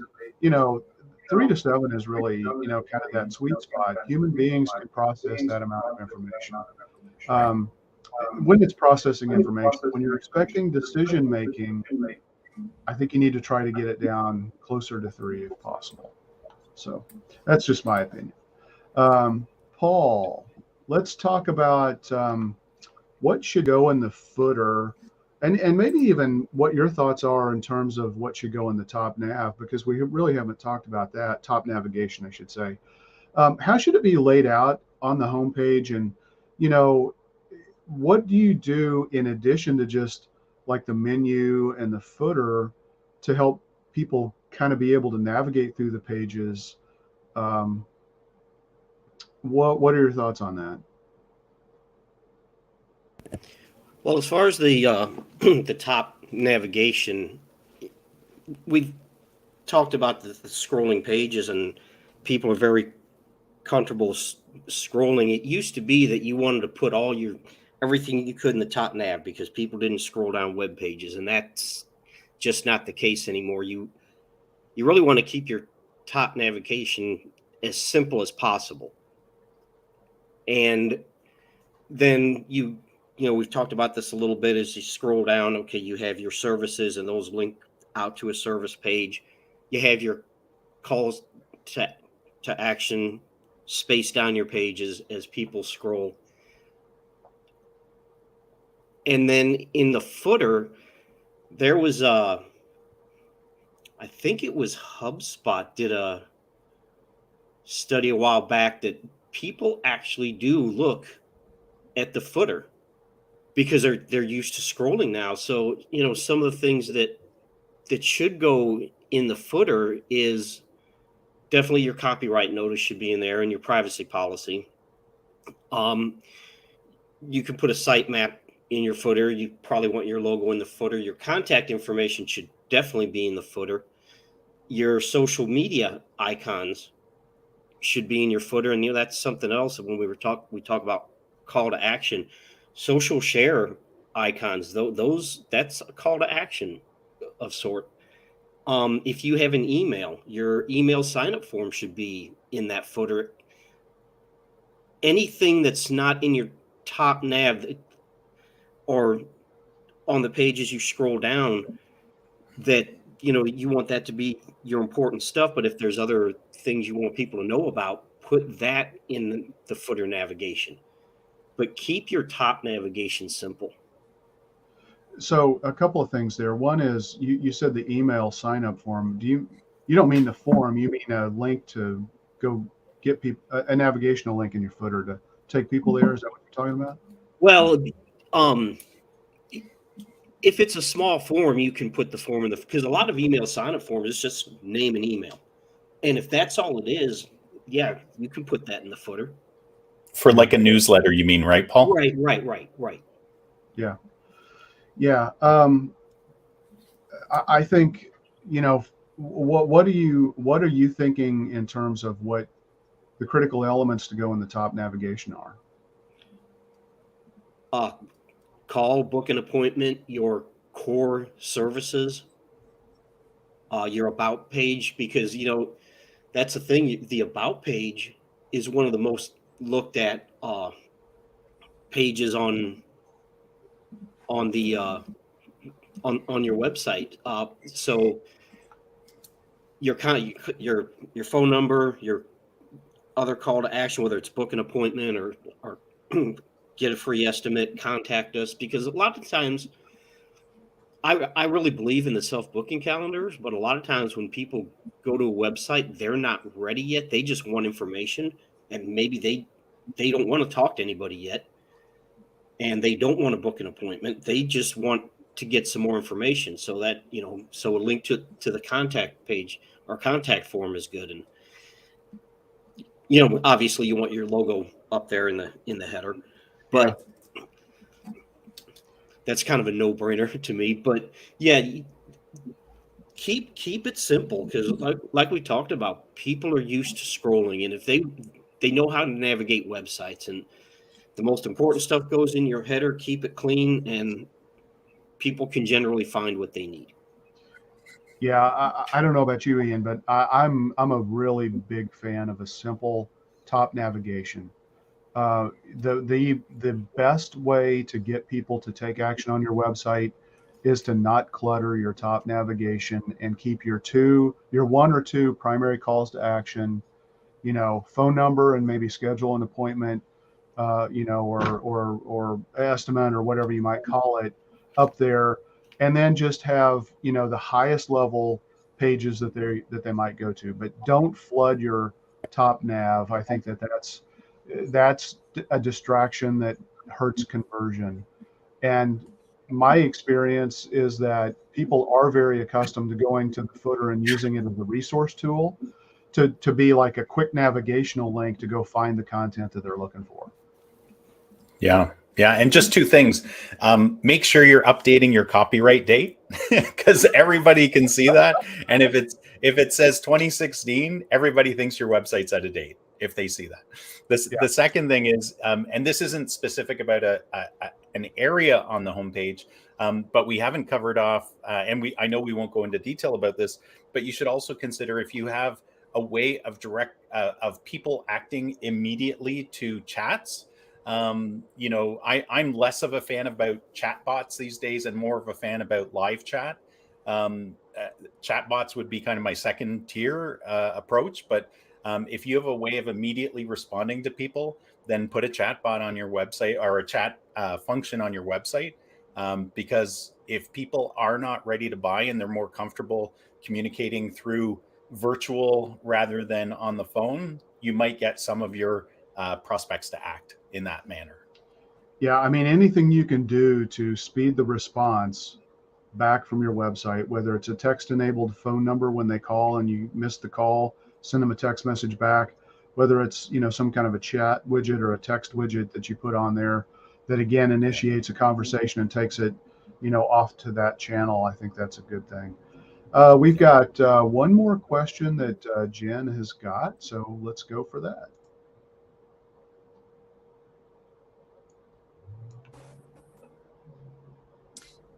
3 to 7 is really, kind of that sweet spot. Human beings can process that amount of information. When it's processing information, when you're expecting decision making, I think you need to try to get it down closer to 3 if possible. So that's just my opinion. Paul, let's talk about what should go in the footer. And maybe even what your thoughts are in terms of what should go in the top nav, because we really haven't talked about that. Top navigation, I should say. How should it be laid out on the homepage? And, what do you do in addition to just like the menu and the footer to help people kind of be able to navigate through the pages? What are your thoughts on that? Well, as far as the the top navigation, we've talked about the scrolling pages, and people are very comfortable scrolling. It used to be that you wanted to put everything you could in the top nav because people didn't scroll down web pages, and that's just not the case anymore. You really want to keep your top navigation as simple as possible, and then we've talked about this a little bit. As you scroll down, okay, you have your services and those link out to a service page. You have your calls to action spaced down your pages as people scroll. And then in the footer, there was I think it was HubSpot did a study a while back that people actually do look at the footer because they're used to scrolling now. So, some of the things that should go in the footer is definitely your copyright notice should be in there and your privacy policy. You can put a sitemap in your footer. You probably want your logo in the footer. Your contact information should definitely be in the footer. Your social media icons should be in your footer. And that's something else. When we talk about call to action. Social share icons, that's a call to action of sort. If you have an email, your email sign-up form should be in that footer. Anything that's not in your top nav or on the pages you scroll down that, you want that to be your important stuff. But if there's other things you want people to know about, put that in the footer navigation. But keep your top navigation simple. So a couple of things there. One is you said the email sign up form. You don't mean the form, you mean a link to go get people, a navigational link in your footer to take people there. Is that what you're talking about? Well, if it's a small form, you can put the form because a lot of email sign up forms is just name and email. And if that's all it is, yeah, you can put that in the footer. For like a newsletter, you mean, right, Paul? Right. Yeah. Yeah. I think, what are you thinking in terms of what the critical elements to go in the top navigation are? Call, book an appointment, your core services, your about page, because that's the thing. The about page is one of the most looked at pages on the on your website. So your your phone number, your other call to action, whether it's book an appointment or get a free estimate, contact us, because a lot of times I really believe in the self-booking calendars, but a lot of times when people go to a website, they're not ready yet. They just want information, and maybe they don't want to talk to anybody yet, and they don't want to book an appointment. They just want to get some more information. So that so a link to the contact page or contact form is good. And obviously you want your logo up there in the header, but that's kind of a no-brainer to me. But yeah, keep it simple, because like we talked about, people are used to scrolling, and if they know how to navigate websites, and the most important stuff goes in your header, keep it clean, and people can generally find what they need. Yeah, I don't know about you, Ian, but I'm a really big fan of a simple top navigation. The best way to get people to take action on your website is to not clutter your top navigation and keep your one or two primary calls to action, phone number and maybe schedule an appointment, or estimate or whatever you might call it up there, and then just have the highest level pages that they might go to, but don't flood your top nav. I think that's a distraction that hurts conversion. And my experience is that people are very accustomed to going to the footer and using it as a resource tool to be like a quick navigational link to go find the content that they're looking for. Yeah. And just two things. Make sure you're updating your copyright date, because everybody can see that. And if it says 2016, everybody thinks your website's out of date if they see that. The second thing is, and this isn't specific about an area on the homepage, but we haven't covered off, and I know we won't go into detail about this, but you should also consider if you have a way of of people acting immediately to chats. I'm less of a fan about chat bots these days and more of a fan about live chat. Chat bots would be kind of my second tier approach, but if you have a way of immediately responding to people, then put a chat bot on your website or a chat function on your website, because if people are not ready to buy and they're more comfortable communicating through virtual rather than on the phone, you might get some of your prospects to act in that manner. Yeah, I mean, anything you can do to speed the response back from your website, whether it's a text-enabled phone number when they call and you miss the call, send them a text message back, whether it's some kind of a chat widget or a text widget that you put on there that again initiates a conversation and takes it off to that channel. I think that's a good thing. We've got one more question that Jen has got, so let's go for that.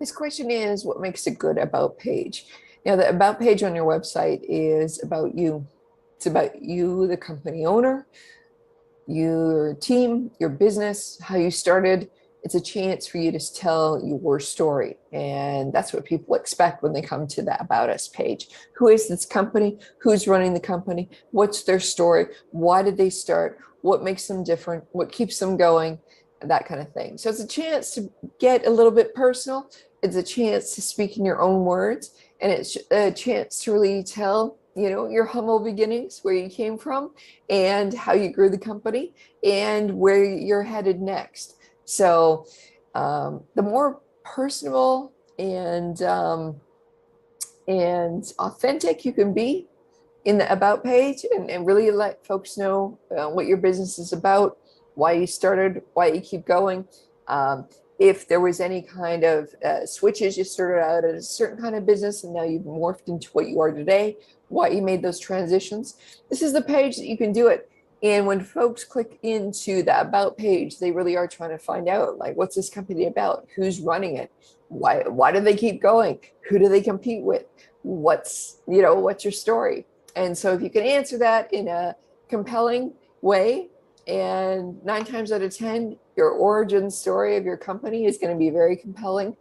This question is, what makes a good about page? Now, the about page on your website is about you. It's about you, the company owner, your team, your business, how you started. It's a chance for you to tell your story. And that's what people expect when they come to the About Us page. Who is this company? Who's running the company? What's their story? Why did they start? What makes them different? What keeps them going? That kind of thing. So it's a chance to get a little bit personal. It's a chance to speak in your own words. And it's a chance to really tell, your humble beginnings, where you came from and how you grew the company and where you're headed next. So the more personal and authentic you can be, in the about page and really let folks know what your business is about, why you started, why you keep going. If there was any kind of switches, you started out at a certain kind of business and now you've morphed into what you are today, why you made those transitions. This is the page that you can do it. And when folks click into the about page, they really are trying to find out, like, what's this company about? Who's running it? Why do they keep going? Who do they compete with? What's your story? And so if you can answer that in a compelling way, and 9 times out of 10, your origin story of your company is going to be very compelling,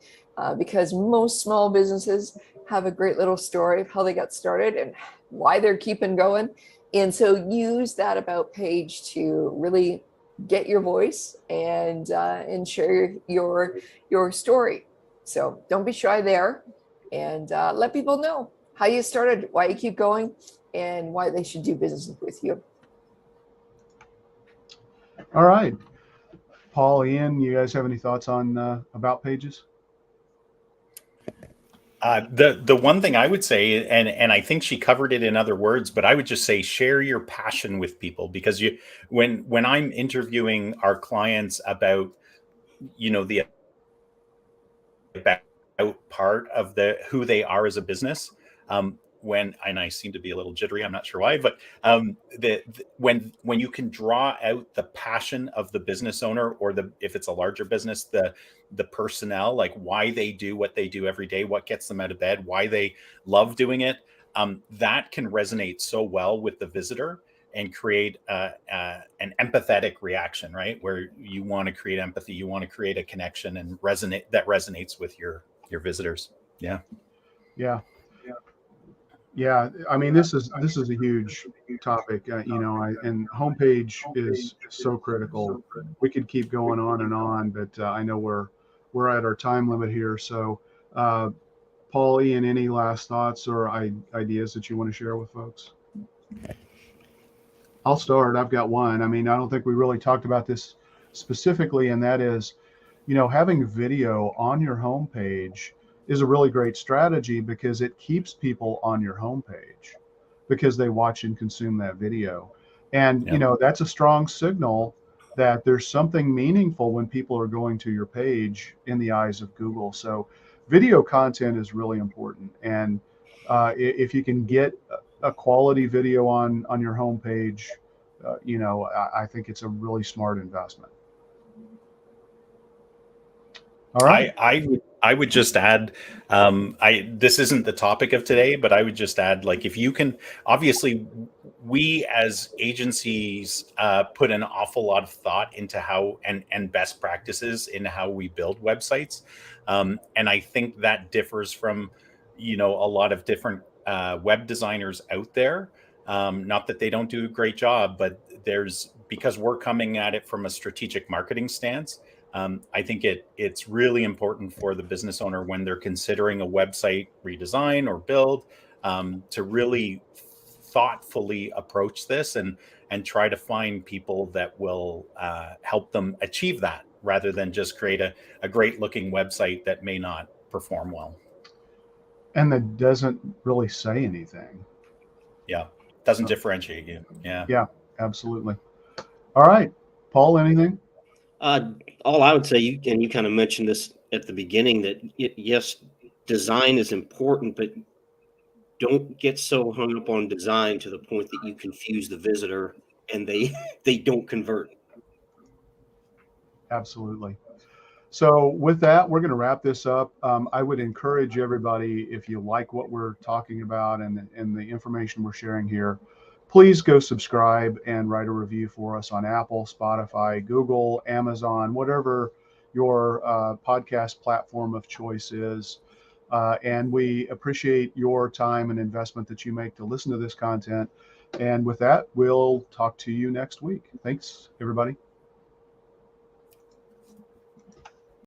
because most small businesses have a great little story of how they got started and why they're keeping going. And so use that about page to really get your voice and share your story. So don't be shy there, and let people know how you started, why you keep going, and why they should do business with you. All right. Paul, Ian, you guys have any thoughts on about pages? The one thing I would say, and I think she covered it in other words, but I would just say share your passion with people, because when I'm interviewing our clients about the about part of who they are as a business, and I seem to be a little jittery, I'm not sure why, but when you can draw out the passion of the business owner, or if it's a larger business, the personnel, like why they do what they do every day, what gets them out of bed, why they love doing it, that can resonate so well with the visitor and create an empathetic reaction, right? Where you want to create empathy, you want to create a connection and resonates with your visitors. Yeah. Yeah, I mean, this is a huge topic, and homepage is so critical. We could keep going on and on, but I know we're at our time limit here. So, Paul, Ian, any last thoughts or ideas that you want to share with folks? I'll start. I've got one. I mean, I don't think we really talked about this specifically, and that is, having video on your homepage is a really great strategy, because it keeps people on your homepage because they watch and consume that video. And, Yep. That's a strong signal that there's something meaningful when people are going to your page in the eyes of Google. So video content is really important. And if you can get a quality video on your homepage, I think it's a really smart investment. All right. I would just add, this isn't the topic of today, but I would just add, like, if you can, obviously we as agencies put an awful lot of thought into how and best practices in how we build websites. And I think that differs from, a lot of different web designers out there. Not that they don't do a great job, but because we're coming at it from a strategic marketing stance. I think it's really important for the business owner, when they're considering a website redesign or build, to really thoughtfully approach this and try to find people that will help them achieve that, rather than just create a great looking website that may not perform well. And that doesn't really say anything. Yeah. Doesn't differentiate you. Yeah. Yeah, absolutely. All right, Paul, anything? All I would say, and you kind of mentioned this at the beginning, that yes, design is important, but don't get so hung up on design to the point that you confuse the visitor and they don't convert. Absolutely. So with that, we're going to wrap this up. I would encourage everybody, if you like what we're talking about and the information we're sharing here, please go subscribe and write a review for us on Apple, Spotify, Google, Amazon, whatever your podcast platform of choice is. And we appreciate your time and investment that you make to listen to this content. And with that, we'll talk to you next week. Thanks, everybody.